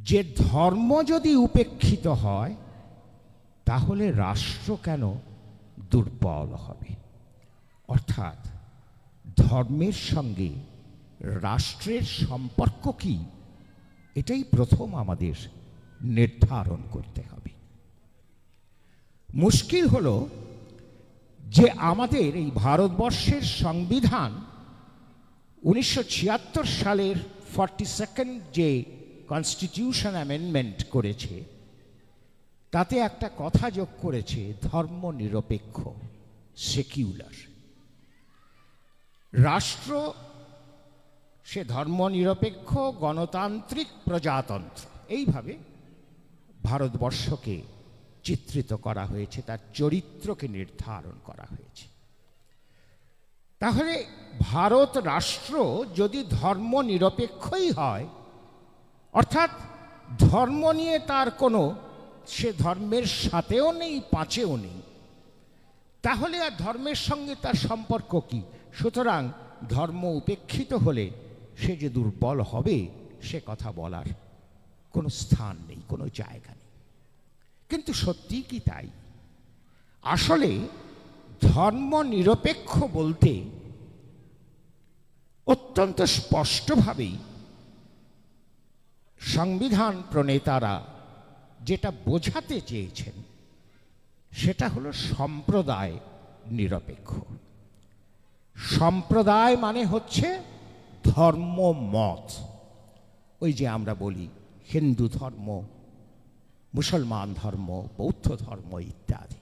যে ধর্ম যদি উপেক্ষিত হয় তাহলে রাষ্ট্র কেন দুর্বল হবে? অর্থাৎ ধর্মের সঙ্গে রাষ্ট্রের সম্পর্ক কি, এটাই প্রথম আমাদের নির্ধারণ করতে হবে। মুশকিল হলো যে আমাদের এই ভারতবর্ষের সংবিধান 1976 সালের 42nd যে কনস্টিটিউশন অ্যামেন্ডমেন্ট করেছে তাতে একটা কথা যোগ করেছে ধর্মনিরপেক্ষ, সেকিউলার। রাষ্ট্র সে ধর্মনিরপেক্ষ, গণতান্ত্রিক, প্রজাতন্ত্র, এইভাবে ভারতবর্ষকে চিত্রিত করা হয়েছে, তার চরিত্রকে নির্ধারণ করা হয়েছে। তাহলে ভারত রাষ্ট্র যদি ধর্মনিরপেক্ষই হয়, অর্থাৎ ধর্ম নিয়ে তার কোনো, সে ধর্মের সাথেও নেই পাঁচেও নেই, তাহলে আর ধর্মের সঙ্গে তার সম্পর্ক কি? সুতরাং ধর্ম উপেক্ষিত হলে সে যে দুর্বল হবে সে কথা বলার কোনো স্থান নেই, কোনো জায়গা নেই। কিন্তু সত্যি কি তাই? আসলে ধর্মনিরপেক্ষ বলতে অত্যন্ত স্পষ্টভাবেই সংবিধান প্রণেতারা যেটা বোঝাতে চেয়েছেন সেটা হলো সম্প্রদায় নিরপেক্ষ। সম্প্রদায় মানে হচ্ছে ধর্মমত। ওই যে আমরা বলি হিন্দু ধর্ম, মুসলমান ধর্ম, বৌদ্ধ ধর্ম ইত্যাদি।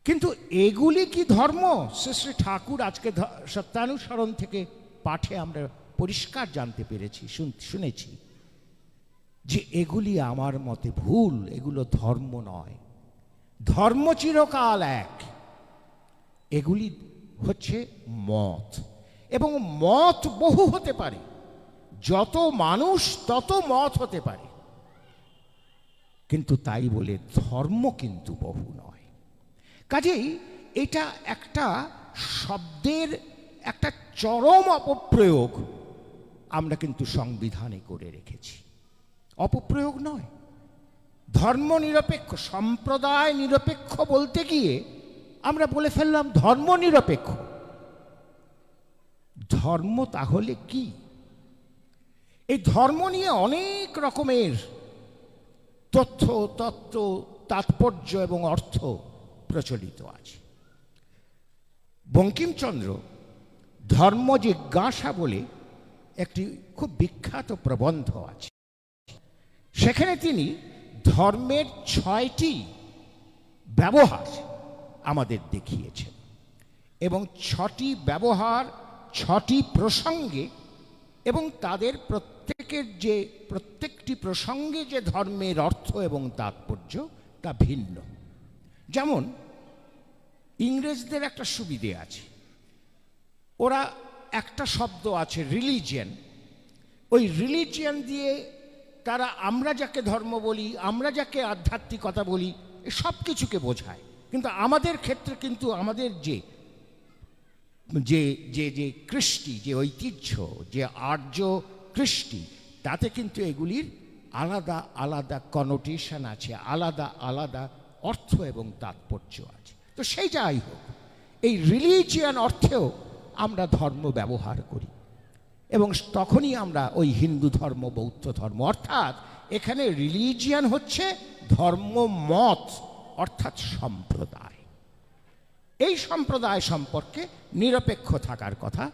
কিন্তু এগুলি কি ধর্ম? শ্রী শ্রী ঠাকুর আজকে সত্যানুসরণ থেকে পাঠে আমরা পরিষ্কার জানতে পেরেছি, শুনেছি যে এগুলি আমার মতে ভুল, এগুলো ধর্ম নয়। ধর্ম চিরকাল এক, এগুলি হচ্ছে মত, এবং মত বহু হতে পারে। যত মানুষ তত মত হতে পারে, কিন্তু তাই বলে ধর্ম কিন্তু বহু নয়। কাজেই এটা একটা শব্দের একটা চরম অপপ্রয়োগ আমরা কিন্তু সংবিধানে করে রেখেছি। অপপ্রয়োগ নয়, ধর্মনিরপেক্ষ, সম্প্রদায় নিরপেক্ষ বলতে গিয়ে আমরা বলে ফেললাম ধর্ম নিরপেক্ষ। ধর্ম তাহলে কি? এই ধর্ম নিয়ে অনেক রকমের তথ্য, তত্ত্ব, তাৎপর্য এবং অর্থ প্রচলিত আছে। বঙ্কিমচন্দ্র ধর্ম জিজ্ঞাসা বলে একটি খুব বিখ্যাত প্রবন্ধ আছে। সেখানে তিনি ধর্মের 6টি ব্যবহার আমাদের দেখিয়েছেন, এবং 6টি ব্যবহার 6টি প্রসঙ্গে, এবং তাদের প্রত্যেকটি প্রসঙ্গে যে ধর্মের অর্থ এবং তাৎপর্য তা ভিন্ন। যেমন ইংরেজদের একটা সুবিধে আছে, ওরা একটা শব্দ আছে রিলিজিয়ান, ওই রিলিজিয়ান দিয়ে তারা আমরা যাকে ধর্ম বলি, আমরা যাকে আধ্যাত্মিকতা বলি, সব কিছুকে বোঝায়। কিন্তু আমাদের ক্ষেত্রে কিন্তু আমাদের যে যে যে যে কৃষ্টি, যে ঐতিহ্য, যে আর্য কৃষ্টি, তাতে কিন্তু এগুলির আলাদা আলাদা কনোটেশন আছে, আলাদা আলাদা অর্থ এবং তাৎপর্য আছে। তো সেই যাই হোক, এই রিলিজিয়ান অর্থেও আমরা ধর্ম ব্যবহার করি, এবং তখনই আমরা ওই হিন্দু ধর্ম, বৌদ্ধ ধর্ম, অর্থাৎ এখানে রিলিজিয়ান হচ্ছে ধর্মমত, অর্থাৎ সম্প্রদায়। এই সম্প্রদায় সম্পর্কে নিরপেক্ষ থাকার কথা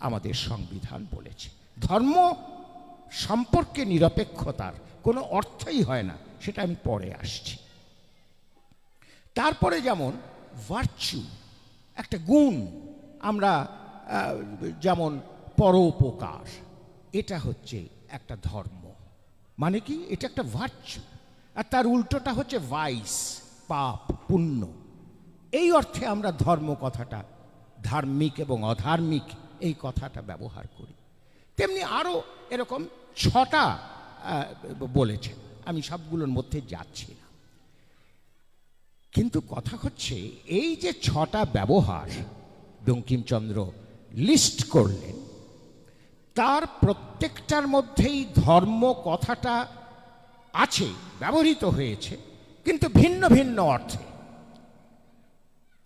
আমাদের সংবিধান বলেছে। ধর্ম সম্পর্কে নিরপেক্ষতার কোনো অর্থই হয় না, সেটা আমি পরে আসছি। তারপরে যেমন ভার্চু, একটা গুণ, আমরা যেমন পরোপকার, এটা হচ্ছে একটা ধর্ম। মানে কি? এটা একটা ভার্চু। আর তার উল্টোটা হচ্ছে ভাইস, পাপ, পুণ্য। এই অর্থে আমরা ধর্ম কথাটা, ধার্মিক এবং অধার্মিক, এই কথাটা ব্যবহার করি। তেমনি আরও এরকম 6টা বলেছেন, আমি সবগুলোর মধ্যে যাচ্ছি না। কিন্তু কথা হচ্ছে এই যে 6টা ব্যবহার বঙ্কিমচন্দ্র লিস্ট করলেন, তার প্রত্যেকটার মধ্যেই ধর্ম কথাটা আছে, ব্যবহৃত হয়েছে, কিন্তু ভিন্ন ভিন্ন অর্থে।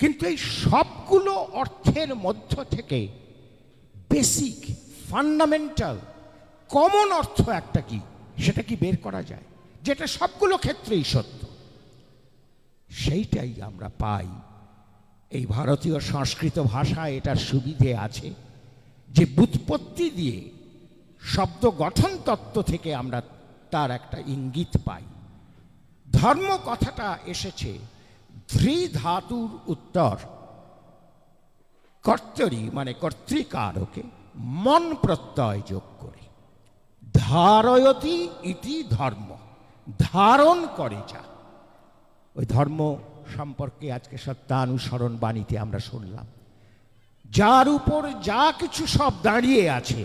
কিন্তু এই সবগুলো অর্থের মধ্য থেকে বেসিক, ফান্ডামেন্টাল, কমন অর্থ একটা কি, সেটা কি বের করা যায়, যেটা সবগুলো ক্ষেত্রেই সত্য। সেইটাই আমরা পাই এই ভারতীয় সংস্কৃত ভাষায়। এটার সুবিধে আছে যে ব্যুৎপত্তি দিয়ে, শব্দ গঠন তত্ত্ব থেকে আমরা তার একটা ইঙ্গিত পাই। ধর্ম কথাটা এসেছে ধৃ ধাতুর উত্তর কর্তরি মানে কর্তৃকারকে মন প্রত্যয় যোগ করে। ধারয়তি ইতি ধর্ম, ধারণ করে যা। ওই ধর্ম সম্পর্কে আজকে সত্যানুসরণ বাণীতে আমরা শুনলাম, যার উপর যা কিছু সব দাঁড়িয়ে আছে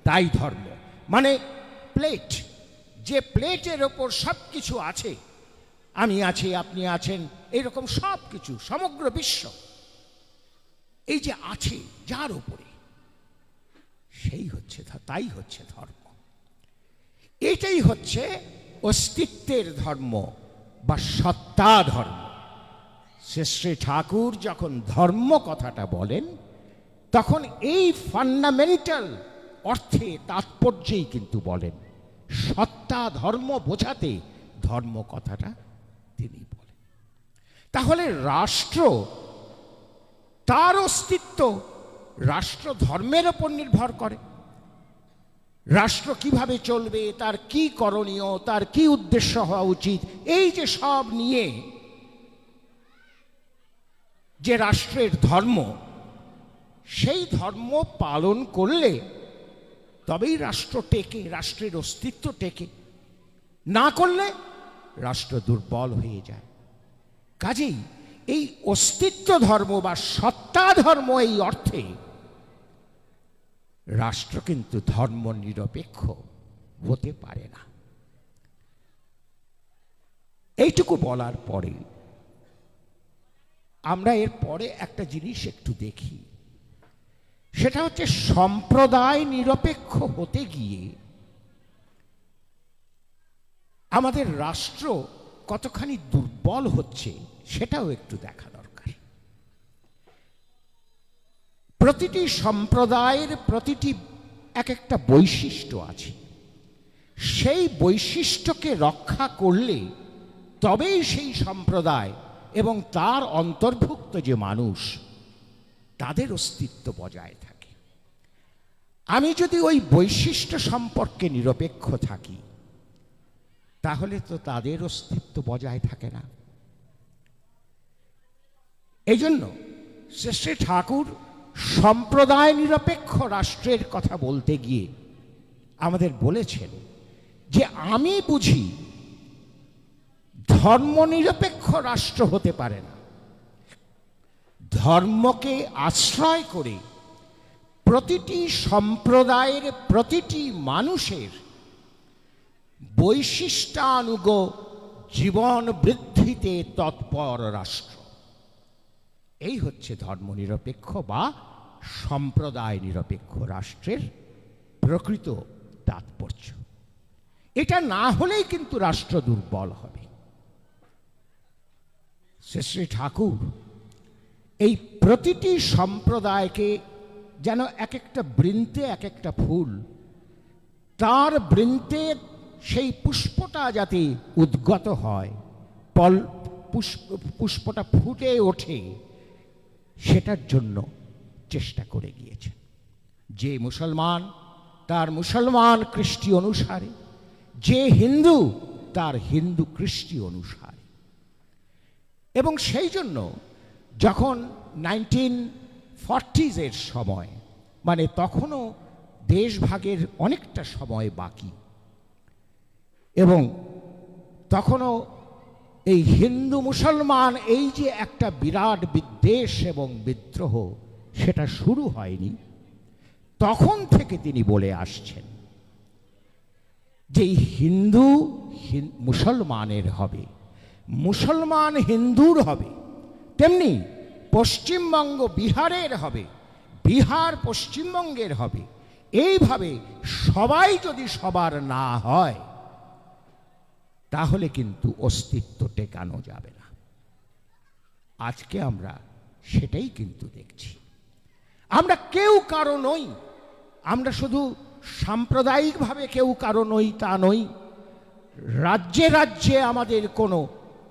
তাই ধর্ম। মানে প্লেট, যে প্লেটের ওপর সব কিছু আছে, আমি আছি, আপনি আছেন, এরকম সব কিছু, সমগ্র বিশ্ব এই যে আছে যার উপরে, সেই হচ্ছে, তাই হচ্ছে ধর্ম। এটাই হচ্ছে অস্তিত্বের ধর্ম বা সত্তা ধর্ম। শ্রী ঠাকুর যখন ধর্ম কথাটা বলেন, তখন এই ফান্ডামেন্টাল অর্থে, তাৎপর্যেই কিন্তু বলেন। সত্তা ধর্ম বোঝাতে ধর্ম কথাটা তিনি বলেন। তাহলে রাষ্ট্র, তার অস্তিত্ব রাষ্ট্র ধর্মের ওপর নির্ভর করে। রাষ্ট্র কিভাবে চলবে, তার কি করণীয়, তার কি উদ্দেশ্য হওয়া উচিত, এই যে সব নিয়ে যে রাষ্ট্রের ধর্ম, সেই ধর্ম পালন করলে তবেই রাষ্ট্র টেকে, রাষ্ট্রের অস্তিত্ব টেকে। না করলে রাষ্ট্র দুর্বল হয়ে যায়। কাজেই এই অস্তিত্ব ধর্ম বা সত্তা ধর্ম, এই অর্থে রাষ্ট্র কিন্তু ধর্ম নিরপেক্ষ হতে পারে না। এইটুকু বলার পরে আমরা এর পরে একটা জিনিস একটু দেখি, সেটা হচ্ছে সম্প্রদায় নিরপেক্ষ হতে গিয়ে আমাদের রাষ্ট্র কতখানি দুর্বল হচ্ছে সেটাও একটু দেখা দরকার। প্রতিটি সম্প্রদায়ের প্রতিটি এক একটা বৈশিষ্ট্য আছে, সেই বৈশিষ্ট্যকে রক্ষা করলে তবেই সেই সম্প্রদায় এবং তার অন্তর্ভুক্ত যে মানুষ, তাদের অস্তিত্ব বজায় থাকে। আমি যদি ওই বৈশিষ্ট্য সম্পর্কে নিরপেক্ষ থাকি, তাহলে তো তাদের অস্তিত্ব বজায় থাকে না। এই জন্য শ্রী ঠাকুর সম্প্রদায় নিরপেক্ষ রাষ্ট্রের কথা বলতে গিয়ে আমাদের বলেছেন যে আমি বুঝি ধর্মনিরপেক্ষ রাষ্ট্র হতে পারে না। ধর্মকে আশ্রয় করে প্রতিটি সম্প্রদায়ের প্রতিটি মানুষের বৈশিষ্ট্যানুগ জীবন বৃদ্ধিতে তৎপর রাষ্ট্র, এই হচ্ছে ধর্মনিরপেক্ষ বা সম্প্রদায় নিরপেক্ষ রাষ্ট্রের প্রকৃত তাৎপর্য। এটা না হলেই কিন্তু রাষ্ট্র দুর্বল হবে। শ্রী ঠাকুর এই প্রতিটি সম্প্রদায়কে যেন এক একটা বৃন্তে এক একটা ফুল, তার বৃন্তে সেই পুষ্পটা যাতে উদ্গত হয়, পুষ্পটা ফুটে ওঠে, সেটার জন্য চেষ্টা করে গিয়েছেন। যে মুসলমান তার মুসলমান কৃষ্টি অনুসারে, যে হিন্দু তার হিন্দু কৃষ্টি অনুসারে। এবং সেই জন্য যখন 1940s সময়, মানে তখনও দেশভাগের অনেকটা সময় বাকি, এবং তখনও এই হিন্দু মুসলমান এই যে একটা বিরাট বিদ্বেষ এবং বিদ্রোহ, সেটা শুরু হয়নি। তখন থেকে তিনি বলে আসছেন যে হিন্দু মুসলমানের হবে, মুসলমান হিন্দুর হবে, তেমনি পশ্চিমবঙ্গ বিহারের হবে, বিহার পশ্চিমবঙ্গের হবে। এইভাবে সবাই যদি সবার না হয় তাহলে কিন্তু অস্তিত্ব টেকানো যাবে না। আজকে আমরা সেটাই কিন্তু দেখছি। আমরা কেউ কারো নই, আমরা শুধু সাম্প্রদায়িকভাবে কেউ কারো নই তা নই, রাজ্যে রাজ্যে আমাদের কোনো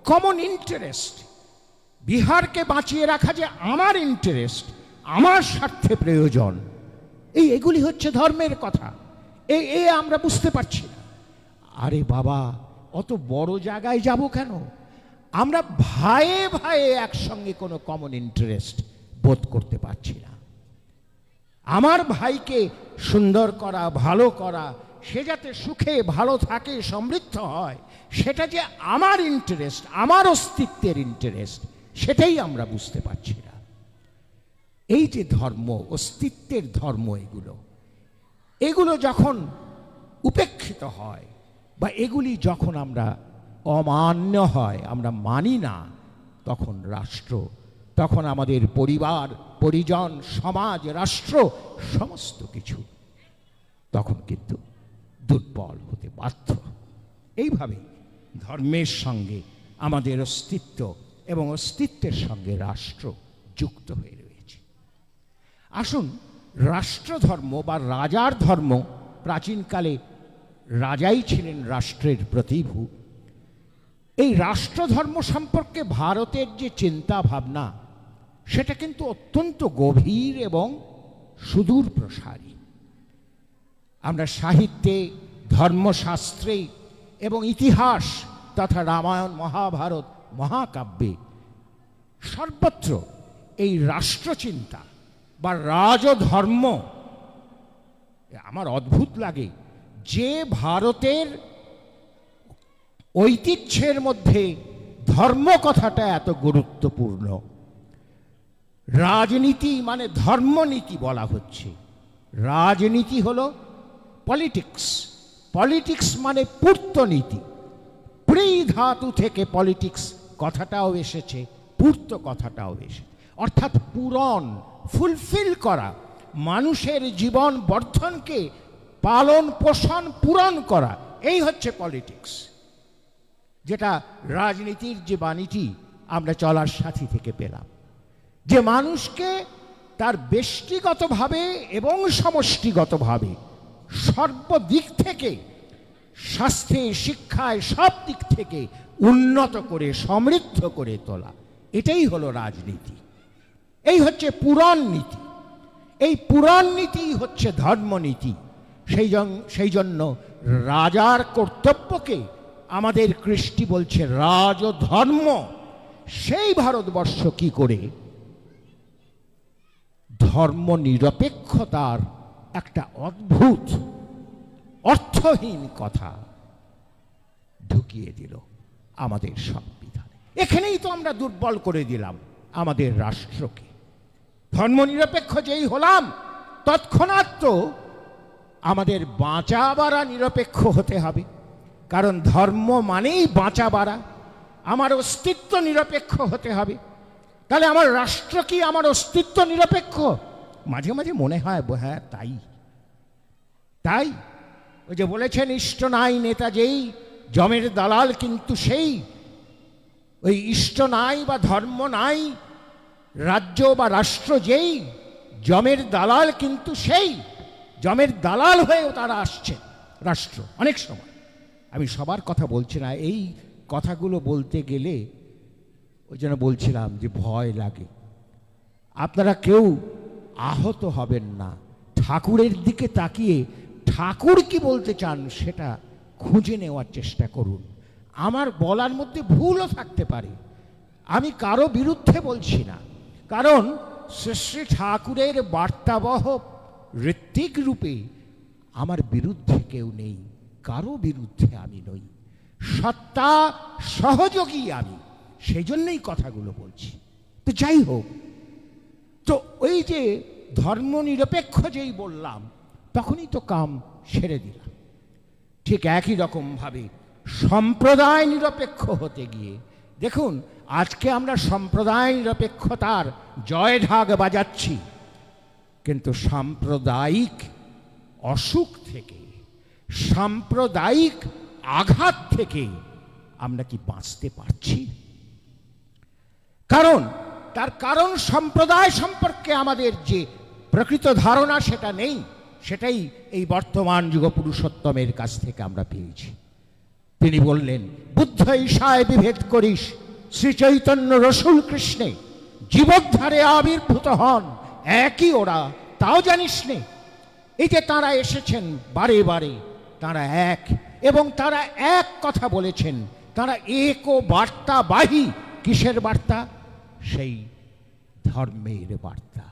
কমন ইন্টারেস্ট, বিহারকে বাঁচিয়ে রাখা যে আমার ইন্টারেস্ট, আমার স্বার্থে প্রয়োজন, এগুলি হচ্ছে ধর্মের কথা। আমরা বুঝতে পারছি না। আরে বাবা, অত বড় জায়গায় যাব কেন? আমরা ভাইয়ে ভাইয়ে একসঙ্গে কোনো কমন ইন্টারেস্ট বোধ করতে পারছি না। আমার ভাইকে সুন্দর করা, ভালো করা, সে যাতে সুখে ভালো থাকে, সমৃদ্ধ হয়, সেটা যে আমার ইন্টারেস্ট, আমার অস্তিত্বের ইন্টারেস্ট, সেটাই আমরা বুঝতে পারছি না। এই যে ধর্ম, অস্তিত্বের ধর্ম, এগুলো যখন উপেক্ষিত হয় বা এগুলি যখন আমরা অমান্য হয়, আমরা মানি না, তখন রাষ্ট্র, তখন আমাদের পরিবার, পরিজন, সমাজ, রাষ্ট্র, সমস্ত কিছু তখন কিন্তু দুর্বল হতে বাধ্য। এইভাবে ধর্মের সঙ্গে আমাদের অস্তিত্ব এবং অস্তিত্বের সঙ্গে রাষ্ট্র যুক্ত হয়ে রয়েছে। আসুন, রাষ্ট্রধর্ম বা রাজার ধর্ম, প্রাচীনকালে রাজাই ছিলেন রাষ্ট্রের প্রতিভূ। এই রাষ্ট্রধর্ম সম্পর্কে ভারতের যে চিন্তা ভাবনা, সেটা কিন্তু অত্যন্ত গভীর এবং সুদূর প্রসারী। আমরা সাহিত্যে, ধর্মশাস্ত্রে এবং ইতিহাস তথা রামায়ণ, মহাভারত, মহাকাব্যে সর্বত্র এই রাষ্ট্রচিন্তা বা রাজধর্ম আমার অদ্ভুত লাগে যে ভারতের ঐতিহ্যের মধ্যে ধর্ম কথাটা এত গুরুত্বপূর্ণ। রাজনীতি মানে ধর্মনীতি বলা হচ্ছে, রাজনীতি হলো পলিটিক্স, পলিটিক্স মানে পূর্তনীতি। প্রি ধাতু থেকে পলিটিক্স কথাটাও এসেছে, পূর্ত কথাটাও এসেছে, অর্থাৎ পূরণ, ফুলফিল করা, মানুষের জীবন বর্ধনকে পালন পোষণ পূরণ করা, এই হচ্ছে পলিটিক্স। যেটা রাজনীতির যে বাণীটি আমরা চলার সাথী থেকে পেলাম, যে মানুষকে তার ব্যক্তিগতভাবে এবং সমষ্টিগতভাবে সর্বদিক থেকে, স্বাস্থ্যে, শিক্ষায়, সব দিক থেকে উন্নত করে, সমৃদ্ধ করে তোলা, এটাই হলো রাজনীতি। এই হচ্ছে পুরাণ নীতি। এই পুরাণ নীতি হচ্ছে ধর্মনীতি। সেই জন্য রাজার কর্তব্যকে আমাদের কৃষ্টি বলছে রাজধর্ম। সেই ভারতবর্ষ কি করে ধর্ম নিরপেক্ষতার একটা অদ্ভুত অর্থহীন কথা ঢুকিয়ে দিল আমাদের সংবিধানে। এখানেই তো আমরা দুর্বল করে দিলাম আমাদের রাষ্ট্রকে। ধর্মনিরপেক্ষ যেই হলাম, তৎক্ষণাৎ তো আমাদের বাঁচা বাড়া নিরপেক্ষ হতে হবে, কারণ ধর্ম মানেই বাঁচা বাড়া। আমার অস্তিত্ব নিরপেক্ষ হতে হবে। তাহলে আমার রাষ্ট্র কি আমার অস্তিত্ব নিরপেক্ষ? মাঝে মাঝে মনে হয় হ্যাঁ, তাই ওই যে বলেছেন, ইষ্ট নাই নেতা যেই, জমের দালাল কিন্তু সেই। ওই ইষ্ট নাই বা ধর্ম নাই, রাজ্য বা রাষ্ট্র যেই, জমের দালাল কিন্তু সেই। জমের দালাল হয়েও তারা আসছে রাষ্ট্র অনেক সময়। আমি সবার কথা বলছি না, এই কথাগুলো বলতে গেলে ওই জন্য বলছিলাম যে ভয় লাগে। আপনারা কেউ আহত হবেন না, ঠাকুরের দিকে তাকিয়ে ঠাকুর কি বলতে চান সেটা খুঁজে নেওয়ার চেষ্টা করুন। আমার বলার মধ্যে ভুলও থাকতে পারে, আমি কারো বিরুদ্ধে বলছি না, কারণ শ্রী ঠাকুরের বার্তাবহ ঋত্বিক রূপে আমার বিরুদ্ধে কেউ নেই, কারো বিরুদ্ধে আমি নই, সত্তা সহযোগী আমি, সেই জন্যই কথাগুলো বলছি। তো যাই হোক, তো ওই যে ধর্মনিরপেক্ষ যেই বললাম, তখনই তো কাম সেরে দিলাম। ঠিক একই রকমভাবে সম্প্রদায় নিরপেক্ষ হতে গিয়ে দেখুন, আজকে আমরা সম্প্রদায় নিরপেক্ষতার জয় ঢাক বাজাচ্ছি, কিন্তু সাম্প্রদায়িক অসুখ থেকে, সাম্প্রদায়িক আঘাত থেকে আমরা কি বাঁচতে পারছি? তার কারণ সম্প্রদায় সম্পর্কে আমাদের যে প্রকৃত ধারণা সেটা নেই, সেটাই এই বর্তমান যুগ পুরুষোত্তমের কাছ থেকে আমরা পেয়েছি। তিনি বললেন, বুদ্ধ ঈশায় বিভেদ করিস, শ্রী চৈতন্য রসুল কৃষ্ণে জীবদ্ধারে আবির্ভূত হন, একই ওরা, তাও জানিস নে। এই যে তাঁরা এসেছেন বারে বারে, তাঁরা এক, এবং তাঁরা এক কথা বলেছেন, তাঁরা এক ও বার্তাবাহী। কিসের বার্তা? সেই ধর্মের বার্তা।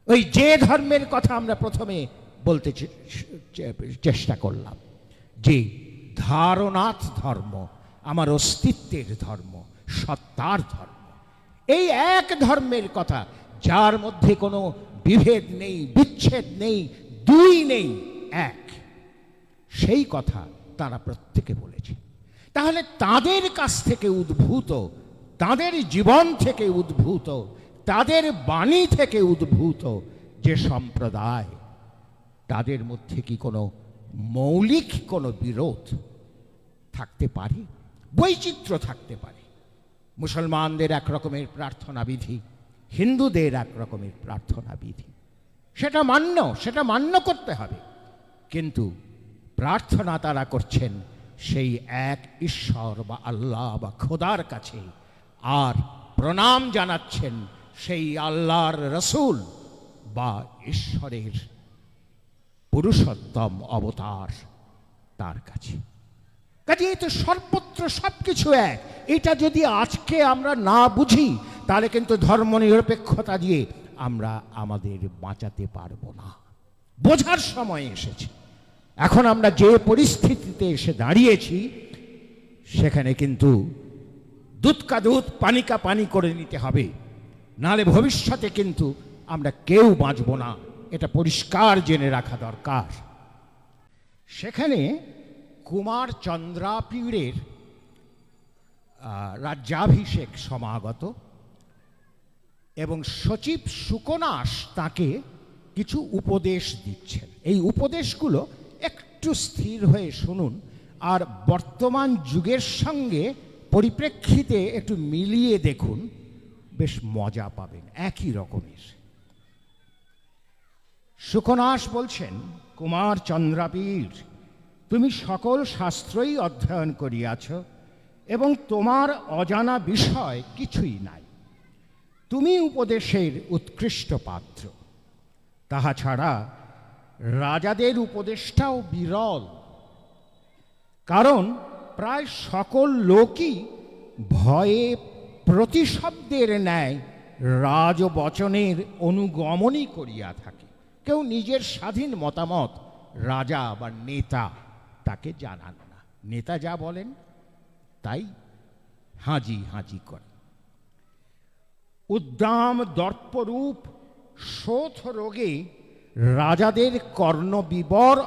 ওই যে ধর্মের কথা আমরা প্রথমে বলতে চেষ্টা করলাম, যে ধারণাত ধর্ম, আমার অস্তিত্বের ধর্ম, সত্তার ধর্ম, এই এক ধর্মের কথা, যার মধ্যে কোনো বিভেদ নেই, বিচ্ছেদ নেই, দুই নেই, এক, সেই কথা তারা প্রত্যেকে বলেছে। তাহলে তাদের কাছ থেকে উদ্ভূত, তাদের জীবন থেকে উদ্ভূত, তাদের বাণী থেকে উদ্ভূত যে সম্প্রদায়, তাদের মধ্যে কি কোনো মৌলিক কোনো বিরোধ থাকতে পারে? বৈচিত্র্য থাকতে পারে। মুসলমানদের এক রকমের প্রার্থনা বিধি, হিন্দুদের এক রকমের প্রার্থনা বিধি, সেটা মান্য করতে হবে। কিন্তু প্রার্থনা তারা করছেন সেই এক ঈশ্বর বা আল্লাহ বা খোদার কাছে, আর প্রণাম জানাচ্ছেন সেই আল্লাহর রসুল বা ঈশ্বরের পুরুষোত্তম অবতার তার কাছে। কাজে এই তো সর্বত্র সবকিছু এক। এটা যদি আজকে আমরা না বুঝি, তাহলে কিন্তু ধর্মনিরপেক্ষতা দিয়ে আমরা আমাদের বাঁচাতে পারবো না। বোঝার সময় এসেছে। এখন আমরা যে পরিস্থিতিতে এসে দাঁড়িয়েছি, সেখানে কিন্তু দুধ কা দুধ পানি কা পানি করে নিতে হবে, নাহলে ভবিষ্যতে কিন্তু আমরা কেউ বাঁচব না। এটা পরিষ্কার জেনে রাখা দরকার। সেখানে কুমার চন্দ্রাপীড়ের রাজ্যাভিষেক সমাগত, এবং সচিব সুকনাস তাকে কিছু উপদেশ দিচ্ছেন। এই উপদেশগুলো একটু স্থির হয়ে শুনুন, আর বর্তমান যুগের সঙ্গে পরিপ্রেক্ষিতে একটু মিলিয়ে দেখুন, বেশ মজা পাবেন। একই রকমের। সুকনাস বলছেন, কুমার চন্দ্রাপীড়, তুমি সকল শাস্ত্রই অধ্যয়ন করিয়াছ এবং তোমার অজানা বিষয় কিছুই নাই। তুমি উপদেশের উৎকৃষ্ট পাত্র। তাহা ছাড়া রাজাদের উপদেশটাও বিরল, কারণ প্রায় সকল লোকই ভয়ে প্রতিশব্দের ন্যায় রাজবচনের অনুগমনই করিয়া থাকে। কেউ নিজের স্বাধীন মতামত রাজা বা নেতা তাকে জানান না। নেতা যা বলেন তাই হাজি হাজি করে। উদ্দাম দর্পরূপ শোথ রোগে রাজাদের কর্ণবিবর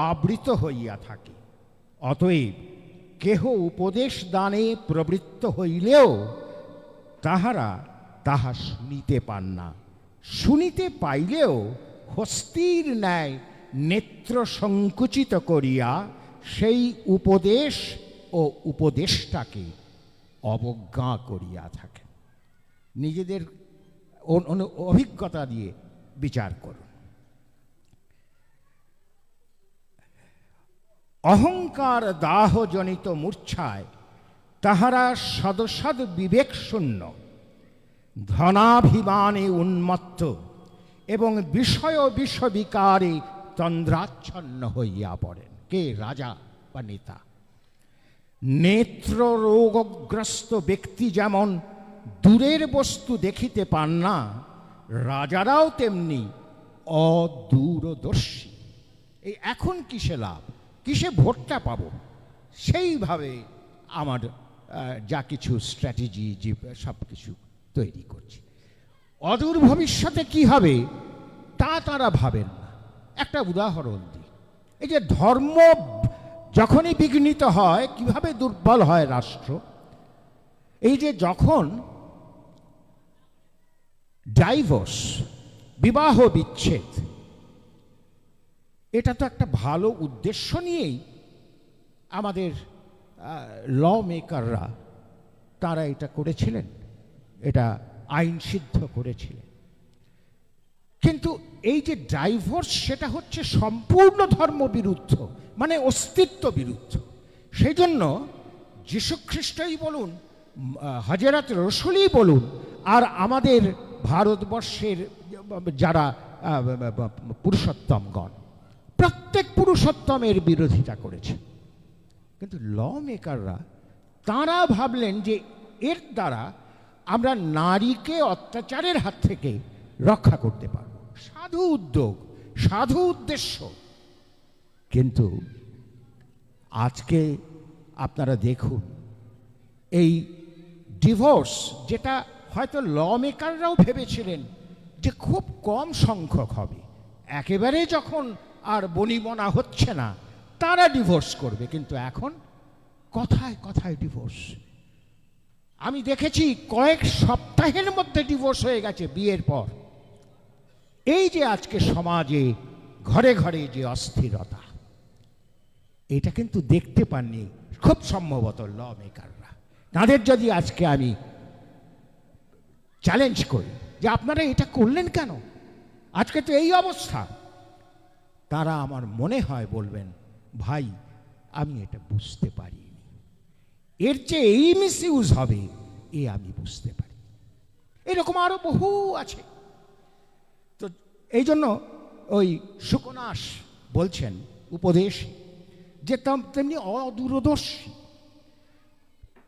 আবৃত হইয়া থাকে। অতএব কেহ উপদেশ দানে প্রবৃত্ত হইলেও তাহারা তাহা শুনিতে পান না। শুনিতে পাইলেও হস্তির ন্যায় নেত্র সংকুচিত করিয়া সেই উপদেশ ও উপদেশটাকে অবজ্ঞা করিয়া থাকেন। নিজেদের অভিজ্ঞতা দিয়ে বিচার করুন। অহংকার দাহজনিত মূর্ছায় তাহারা সদসদ বিবেক শূন্য, ধনাভিমানে উন্মত্ত এবং বিষয় বিষবিকারে তন্দ্রাচ্ছন্ন হইয়া পড়েন। কে? রাজা বা নেতা। নেত্র রোগগ্রস্ত ব্যক্তি যেমন দূরের বস্তু দেখিতে পান না, রাজারাও তেমনি অদূরদর্শী। এই এখন কিসে লাভ, কিসে ভোটটা পাবো, সেইভাবে আমার যা কিছু স্ট্র্যাটেজি যে সব কিছু তৈরি করছে। অদূর ভবিষ্যতে কি হবে তা তারা ভাবেন না। একটা উদাহরণ দিই। এই যে ধর্ম যখনই বিঘ্নিত হয়, কিভাবে দুর্বল হয় রাষ্ট্র। এই যে যখন ডাইভোর্স, বিবাহ বিচ্ছেদ, এটা তো একটা ভালো উদ্দেশ্য নিয়েই আমাদের ল মেকাররা তারা এটা করেছিলেন, এটা আইন সিদ্ধ করেছিলেন। কিন্তু এই যে ডাইভোর্স, সেটা হচ্ছে সম্পূর্ণ ধর্মবিরুদ্ধ, মানে অস্তিত্ব বিরুদ্ধ। সেই জন্য যীশুখ্রিস্টই বলুন, হযরত রসুলই বলুন, আর আমাদের ভারতবর্ষের যারা পুরুষোত্তমগণ, প্রত্যেক পুরুষোত্তমের বিরোধিতা করেছে। কিন্তু ল মেকাররা তাঁরা ভাবলেন যে এর দ্বারা আমরা নারীকে অত্যাচারের হাত থেকে রক্ষা করতে পারব। সাধু উদ্যোগ, সাধু উদ্দেশ্য। কিন্তু আজকে আপনারা দেখুন, এই ডিভোর্স, যেটা হয়তো ল মেকাররাও ভেবেছিলেন যে খুব কম সংখ্যক হবে, একেবারে যখন আর বনিবনা হচ্ছে না তারা ডিভোর্স করবে, কিন্তু এখন কথায় কথায় ডিভোর্স। আমি দেখেছি কয়েক সপ্তাহের মধ্যে ডিভোর্স হয়ে গেছে বিয়ের পর। এই যে আজকে সমাজে ঘরে ঘরে যে অস্থিরতা, এটা কিন্তু দেখতে পাননি খুব সম্ভবত ল মেকাররা। তাদের যদি আজকে আমি চ্যালেঞ্জ করি যে আপনারা এটা করলেন কেন, আজকে তো এই অবস্থা, তারা আমার মনে হয় বলবেন, ভাই আমি এটা বুঝতে পারিনি, এর চেয়ে এই মিসইউজ হবে এ আমি বুঝতে পারি। এরকম আরো বহু আছে। তো এই জন্য ওই সুকনাস বলছেন উপদেশ, যে তেমনি অদূরদর্শী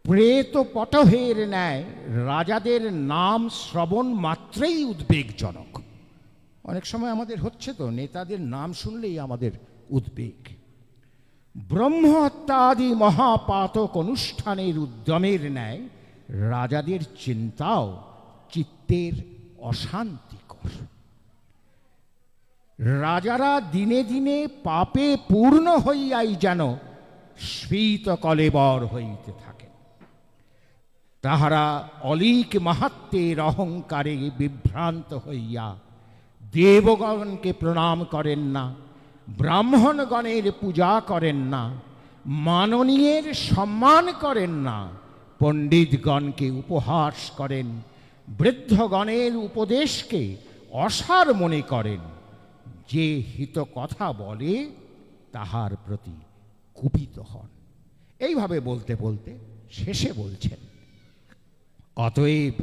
প্রেত পটহের ন্যায় রাজাদের নাম শ্রবণ মাত্রেই উদ্বেগজনক। অনেক সময় আমাদের হচ্ছে তো, নেতাদের নাম শুনলেই আমাদের উদ্বেগ। ব্রহ্মহত্যাদি মহাপাতক অনুষ্ঠানের উদ্যমের ন্যায় রাজাদের চিন্তাও চিত্তের অশান্তিকর। রাজারা দিনে দিনে পাপে পূর্ণ হইয়াই যেন স্ফীত কলেবর হইতে থাকেন। তাহারা অলীক মাহাত্ম্যের অহংকারে বিভ্রান্ত হইয়া দেবগণকে প্রণাম করেন না, ব্রাহ্মণগণের পূজা করেন না, মাননীয়ের সম্মান করেন না, পণ্ডিতগণকে উপহাস করেন, বৃদ্ধগণের উপদেশকে অসার মনে করেন, যে হিত কথা বলে তাহার প্রতি কুপিত হন। এইভাবে বলতে বলতে শেষে বলছেন, অতএব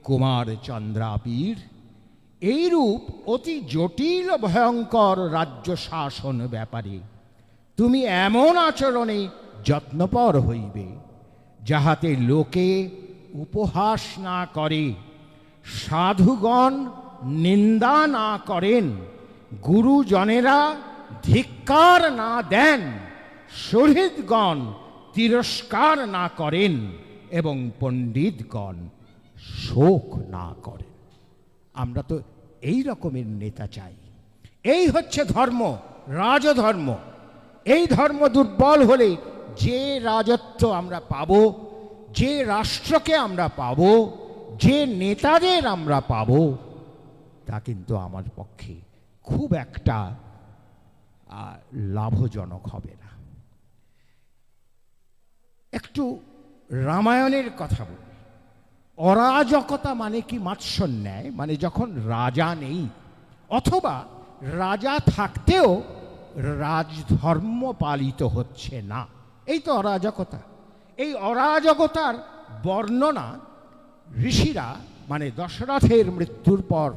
কুমার চন্দ্রাবীর, এইরূপ অতি জটিল ভয়ঙ্কর রাজ্য শাসন ব্যাপারে তুমি এমন আচরণে যত্নপর হইবে, যাহাতে লোকে উপহাস না করে, সাধুগণ নিন্দা না করেন, গুরুজনেরা ধিক্কার না দেন, শহীদগণ তিরস্কার না করেন এবং পণ্ডিতগণ শোক না করেন। আমরা তো এই রকমের নেতা চাই। এই হচ্ছে ধর্ম, রাজধর্ম। এই ধর্ম দুর্বল হলে যে রাজত্ব আমরা পাব, যে রাষ্ট্রকে আমরা পাব, যে নেতাদের আমরা পাব, তা কিন্তু আমার পক্ষে খুব একটা লাভজনক হবে না। একটু রামায়ণের কথা বলি। অরাজকতা মানে কি? মাৎসন্যায়, মানে যখন রাজা নেই, অথবা রাজা থাকতেও রাজধর্ম পালিত হচ্ছে না, এই তো অরাজকতা। এই অরাজকতার বর্ণনা ঋষিরা, মানে দশরথের মৃত্যুর পর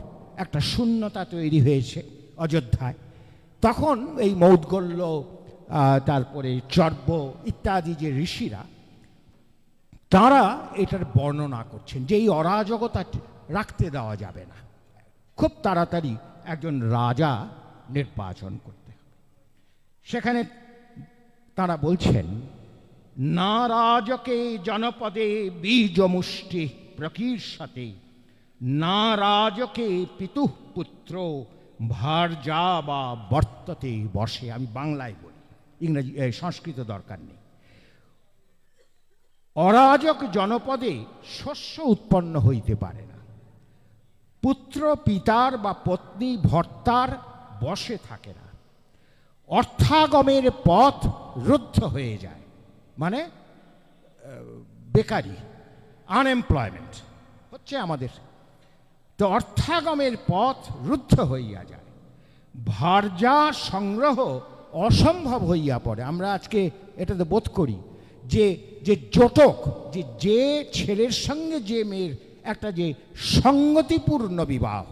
একটা শূন্যতা তৈরি হয়েছে অযোধ্যায়, তখন এই মৌদ্গল্য, তারপরে চর্ব ইত্যাদি যে ঋষিরা, তারা এটার বর্ণনা করছেন যে এই অরাজকতা রাখতে দেওয়া যাবে না, খুব তাড়াতাড়ি একজন রাজা নির্বাচন করতে হবে। সেখানে তারা বলছেন, না রাজকে জনপদে বীজমুষ্টি প্রকীর্ষতে, না রাজকে পিতুঃ পুত্র ভার্যা বা বর্ততে বসে। আমি বাংলায় বলি, ইংরেজি সংস্কৃত দরকার নেই। অরাজক জনপদে শস্য উৎপন্ন হইতে পারে না, পুত্র পিতার বা পত্নী ভর্তার বশে থাকে না, অর্থাগমের পথ রুদ্ধ হয়ে যায়, মানে বেকারি, আনএমপ্লয়মেন্ট হচ্ছে আমাদের। তো অর্থাগমের পথ রুদ্ধ হইয়া যায়, ভার্যা সংগ্রহ অসম্ভব হইয়া পড়ে। আমরা আজকে এটাতে বোধ করি যে যে জটক, যে ছেলের সঙ্গে যে মেয়ের একটা যে সঙ্গতিপূর্ণ বিবাহ,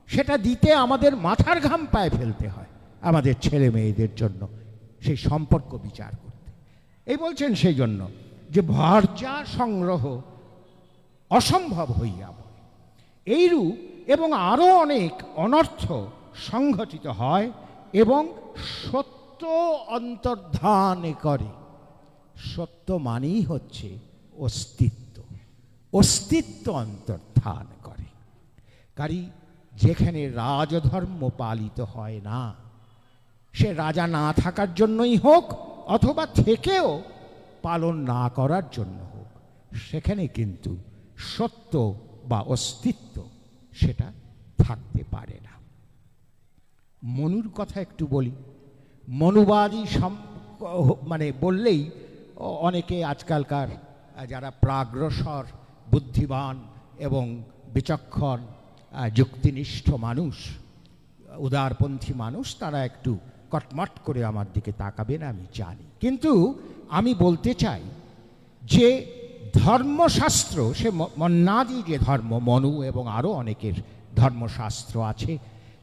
সেটা দিতে আমাদের মাথার ঘাম পায়ে ফেলতে হয় আমাদের ছেলে মেয়েদের জন্য সেই সম্পর্ক বিচার করতে। এই বলছেন সেই জন্য যে ভার্যা সংগ্রহ অসম্ভব হইয়া পড়ে। এইরূপ এবং আরও অনেক অনর্থ সংঘটিত হয় এবং সত্য অন্তর্ধান করে। সত্য মানেই হচ্ছে অস্তিত্ব, অস্তিত্ব অন্তর্ধান করে। কারণ যেখানে রাজধর্ম পালিত হয় না, সে রাজা না থাকার জন্যই হোক অথবা থেকেও পালন না করার জন্য হোক, সেখানে কিন্তু সত্য বা অস্তিত্ব সেটা থাকতে পারে না। মনুর কথা একটু বলি। মনুবাদী মানে বললেই অনেকে আজকালকার যারা প্রাগ্রসর, বুদ্ধিমান এবং বিচক্ষণ, যুক্তিনিষ্ঠ মানুষ, উদারপন্থী মানুষ, তারা একটু কটমট করে আমার দিকে তাকাবেন আমি জানি। কিন্তু আমি বলতে চাই যে ধর্মশাস্ত্র, সে মন্নাদি যে ধর্ম, মনু এবং আরও অনেকের ধর্মশাস্ত্র আছে,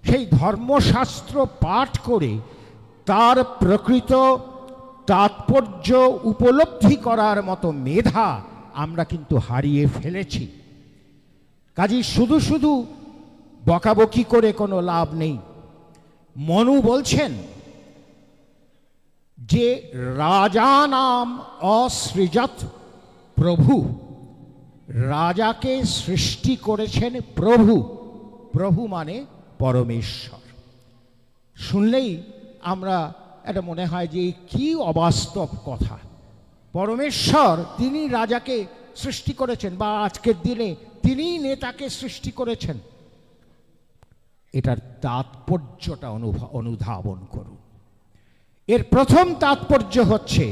সেই ধর্মশাস্ত্র পাঠ করে তার প্রকৃত তাৎপর্য উপলব্ধি করার মতো মেধা আমরা কিন্তু হারিয়ে ফেলেছি। কাজেই শুধু শুধু বকাবকি করে কোনো লাভ নেই। মনু বলছেন যে রাজা নাম অসৃজত প্রভু, রাজাকে সৃষ্টি করেছেন প্রভু। প্রভু মানে পরমেশ্বর। শুনলেই আমরা এটা মনে হয় যে কি অবাস্তব কথা। পরমেশ্বর তিনি রাজাকে সৃষ্টি করেছেন, বা আজকের দিনে তিনি নেতাকে সৃষ্টি করেছেন। এটার তাৎপর্যটা অনুধাবন করুন। এর প্রথম তাৎপর্য হচ্ছে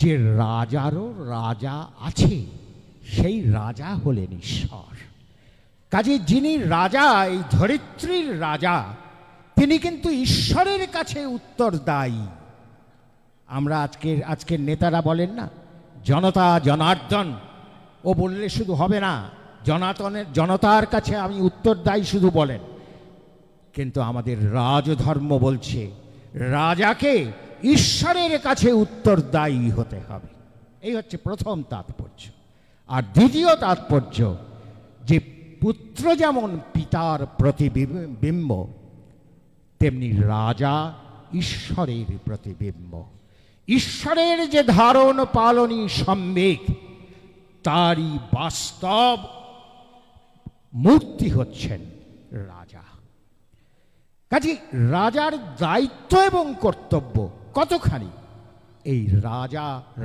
যে রাজারও রাজা আছে, সেই রাজা হলেন ঈশ্বর। কাজে যিনি রাজা, এই ধরিত্রীর রাজা, তিনি কিন্তু ঈশ্বরের কাছে উত্তরদায়ী। আমরা আজকের নেতারা বলেন না জনতা জনার্দন, ও বললে শুধু হবে না, জনতার কাছে আমি উত্তরদায়ী শুধু বলেন। কিন্তু আমাদের রাজধর্ম বলছে রাজাকে ঈশ্বরের কাছে উত্তরদায়ী হতে হবে। এই হচ্ছে প্রথম তাৎপর্য। আর দ্বিতীয় তাৎপর্য যে পুত্র যেমন পিতার প্রতিবিম্ব, তেমনি রাজা ঈশ্বরের প্রতিবিম্ব। ঈশ্বরের যে ধারণ পালনী সম্বেগ, তারই বাস্তব মূর্তি হচ্ছেন রাজা। কাজে রাজার দায়িত্ব এবং কর্তব্য কতখানি, এই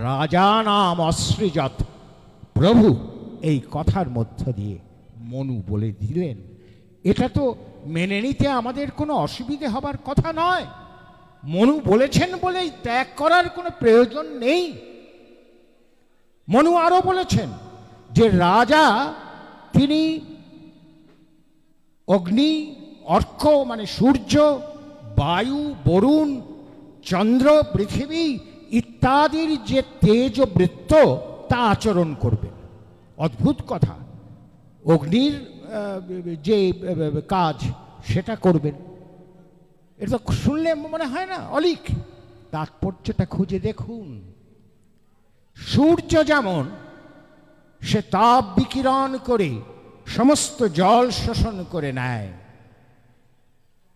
রাজা নাম অসৃজত প্রভু, এই কথার মধ্য দিয়ে মনু বলে দিলেন। এটা তো মেনে নিতে আমাদের কোনো অসুবিধে হবার কথা নয়। মনু বলেছেন বলেই ত্যাগ করার কোনো প্রয়োজন নেই। মনু আরো বলেছেন যে রাজা তিনি অগ্নি, অর্ক মানে সূর্য, বায়ু, বরুণ, চন্দ্র, পৃথিবী ইত্যাদির যে তেজ বৃত্ত তা আচরণ করবেন। অদ্ভুত কথা। অগ্নির যে কাজ সেটা করবেন। এটা তো শুনলে মনে হয় না অলিক, তাৎপর্যটা খুঁজে দেখুন। সূর্য যেমন সে তাপ বিকিরণ করে সমস্ত জল শোষণ করে নেয়,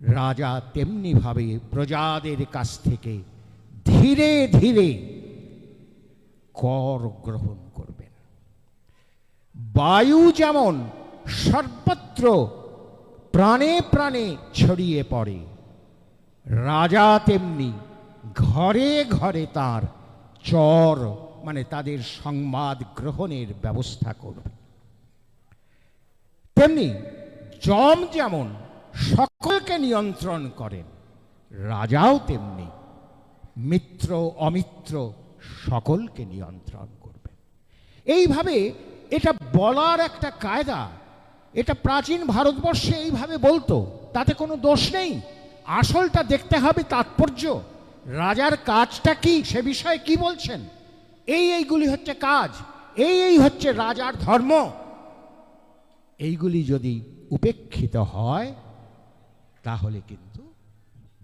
রাজা তেমনি ভাবে প্রজাদের কাছ থেকে ধীরে ধীরে কর গ্রহণ করবেন। বায়ু যেমন সর্বত্র প্রাণে প্রাণে ছড়িয়ে পড়ে, রাজা তেমনি ঘরে ঘরে তার চর মানে তাদের সংবাদ গ্রহণের ব্যবস্থা করবে। তেমনি যম যেমন সকলকে নিয়ন্ত্রণ করেন, রাজাও তেমনি মিত্র অমিত্র সকলকে নিয়ন্ত্রণ করবে। এইভাবে এটা বলার একটা কায়দা, এটা প্রাচীন ভারতবর্ষে এইভাবে বলতো, তাতে কোনো দোষ নেই। আসলটা দেখতে হবে তাৎপর্য, রাজার কাজটা কি, সে বিষয়ে কি বলছেন। এইগুলি হচ্ছে কাজ, এই হচ্ছে রাজার ধর্ম। এইগুলি যদি উপেক্ষিত হয় তাহলে কিন্তু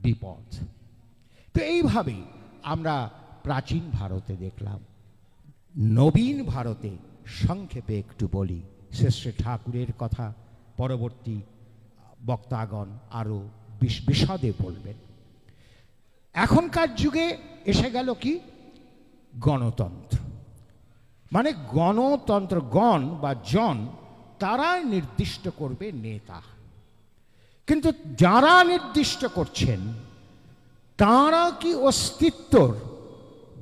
বিপদ। তো এইভাবেই আমরা প্রাচীন ভারতে দেখলাম। নবীন ভারতে সংক্ষেপে একটু বলি, শ্রী ঠাকুরের কথা পরবর্তী বক্তাগণ আরও বিশদে বলবেন। এখনকার যুগে এসে গেল কি গণতন্ত্র, মানে গণতন্ত্র, গণ বা জন তারা নির্দিষ্ট করবে নেতা, কিন্তু যারা নির্দিষ্ট করছেন তারা কি অস্তিত্বর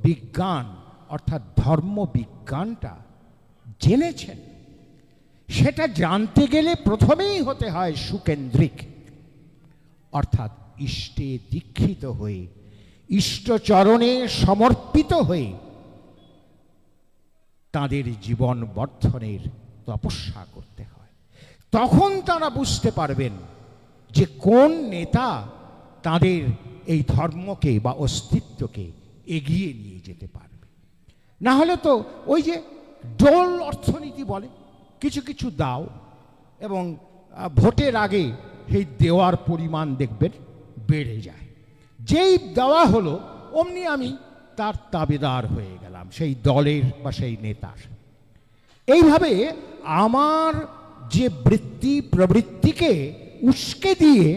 বিজ্ঞান অর্থাৎ ধর্ম বিজ্ঞানটা জেনেছেন? সেটা জানতে গেলে প্রথমেই হতে হয় সুকেন্দ্রিক, অর্থাৎ ইষ্টে দীক্ষিত হয়ে, ইষ্টচরণে সমর্পিত হয়ে তাদের জীবন বর্ধনের তপস্যা করতে হয়। তখন তারা বুঝতে পারবেন যে কোন নেতা তাদের এই ধর্মকে বা অস্তিত্বকে এগিয়ে নিয়ে যেতে পারবে। না হলে তো ওই যে ডোল অর্থনীতি বলে, কিছু কিছু দাও এবং ভোটের আগে সেই দেওয়ার পরিমাণ দেখবেন বেড়ে যায়। যেই দেওয়া হলো অমনি আমি তার তাবেদার হয়ে গেলাম, সেই দলের বা সেই নেতার। এইভাবে আমার যে বৃত্তি প্রবৃত্তিকে উস্কে দিয়ে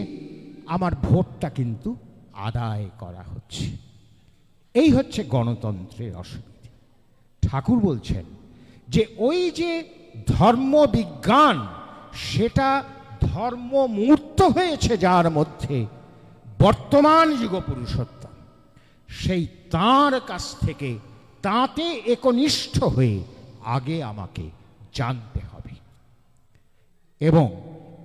আমার ভোটটা কিন্তু আদায় করা হচ্ছে। এই হচ্ছে গণতন্ত্রের অসুবিধা। ঠাকুর বলছেন যে ওই যে ধর্মবিজ্ঞান, সেটা ধর্মমূর্ত হয়েছে যার মধ্যে, বর্তমান যুগ পুরুষোত্তম, সেই তাঁর কাছ থেকে তাতে একনিষ্ঠ হয়ে আগে আমাকে জানতে হবে। এবং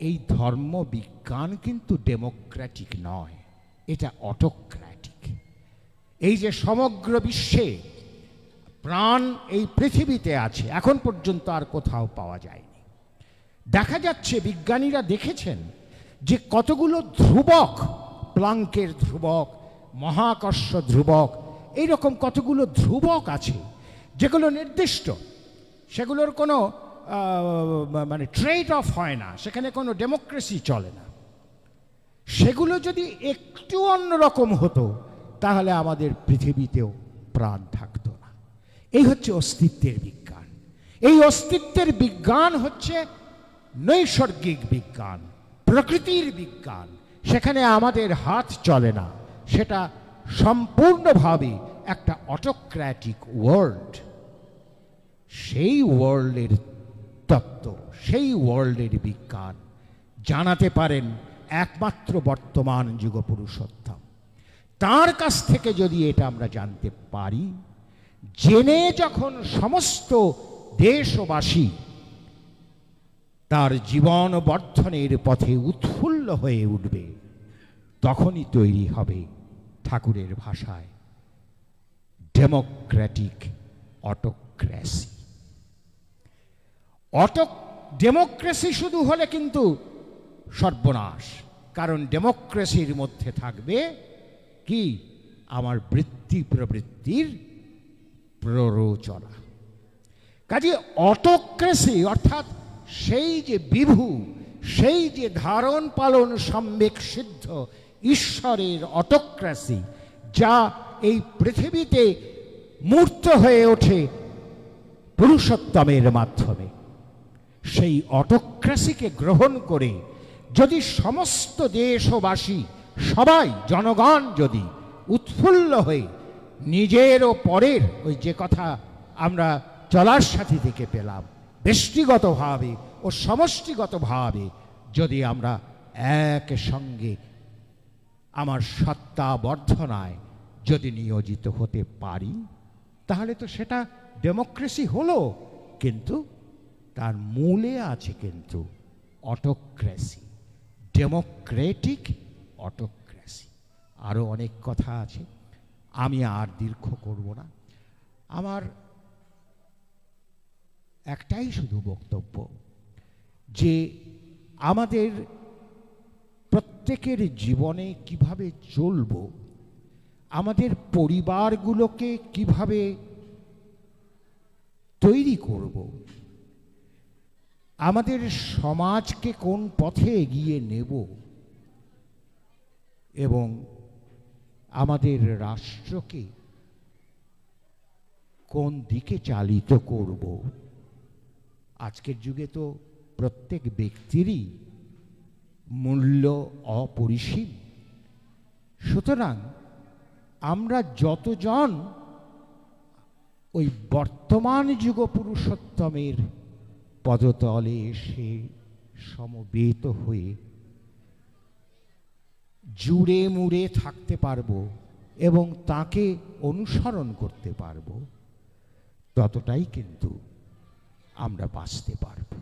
এই ধর্মবিজ্ঞান কিন্তু ডেমোক্রেটিক নয়, এটা অটোক্র্যাটিক। এই যে সমগ্র বিশ্বে প্রাণ এই পৃথিবীতে আছে, এখন পর্যন্ত আর কোথাও পাওয়া যায়নি। দেখা যাচ্ছে, বিজ্ঞানীরা দেখেছেন যে কতগুলো ধ্রুবক, প্লাঙ্কের ধ্রুবক, মহাকর্ষ ধ্রুবক, এইরকম কতগুলো ধ্রুবক আছে যেগুলো নির্দিষ্ট, সেগুলোর কোনো মানে ট্রেড অফ হয় না, সেখানে কোনো ডেমোক্রেসি চলে না। সেগুলো যদি একটু অন্যরকম হতো তাহলে আমাদের পৃথিবীতেও প্রাণ থাকতো না। এই হচ্ছে অস্তিত্বের বিজ্ঞান। এই অস্তিত্বের বিজ্ঞান হচ্ছে নৈসর্গিক বিজ্ঞান, প্রকৃতির বিজ্ঞান। সেখানে আমাদের হাত চলে না, সেটা সম্পূর্ণভাবে একটা অটোক্র্যাটিক ওয়ার্ল্ড। সেই ওয়ার্ল্ডের তত্ত্ব, সেই ওয়ার্ল্ডের বিজ্ঞান জানাতে পারেন একমাত্র বর্তমান যুগ পুরুষোত্তম। তার কাছ থেকে যদি এটা আমরা জানতে পারি, জেনে যখন সমস্ত দেশবাসী তার জীবন বর্ধনের পথে উৎফুল্ল হয়ে উঠবে, তখনই তৈরি হবে ঠাকুরের ভাষায় ডেমোক্রেটিক অটোক্রেসি। ডেমোক্রেসি শুধু হলে কিন্তু সর্বনাশ, কারণ ডেমোক্রেসির মধ্যে থাকবে কি আমার বৃত্তি প্রবৃত্তির প্ররোচনা। কাজে অটোক্রেসি অর্থাৎ সেই যে বিভু, সেই যে ধারণ পালন সম্বেক সিদ্ধ ঈশ্বরের অটোক্রেসি, যা এই পৃথিবীতে মূর্ত হয়ে ওঠে পুরুষোত্তমের মাধ্যমে, সেই অটোক্রেসিকে গ্রহণ করে যদি সমস্ত দেশবাসী, সবাই জনগণ যদি উৎফুল্ল হয়ে নিজের ও পরের, ওই যে কথা আমরা চলার সাথী থেকে পেলাম, ব্যক্তিগতভাবে ও সমষ্টিগতভাবে যদি আমরা এক সঙ্গে আমার সত্তা বর্ধনায় যদি নিয়োজিত হতে পারি, তাহলে তো সেটা ডেমোক্রেসি হলো, কিন্তু তার মূলে আছে কিন্তু অটোক্রেসি, ডেমোক্রেটিক অটোক্রেসি। আরও অনেক কথা আছে, আমি আর দীর্ঘ করব না। আমার একটাই শুধু বক্তব্য, যে আমাদের প্রত্যেকের জীবনে কিভাবে চলব, আমাদের পরিবারগুলোকে কিভাবে তৈরি করব, আমাদের সমাজকে কোন পথে এগিয়ে নেব এবং আমাদের রাষ্ট্রকে কোন দিকে চালিত করব। আজকের যুগে তো প্রত্যেক ব্যক্তিরই মূল্য অপরিসীম। সুতরাং আমরা যতজন ওই বর্তমান যুগ পুরুষোত্তমের পদতলে এসে সমবেত হয়ে জুড়ে মুড়ে থাকতে পারবো এবং তাকে অনুসরণ করতে পারবো, ততটাই কিন্তু আমরা বাঁচতে পারবো।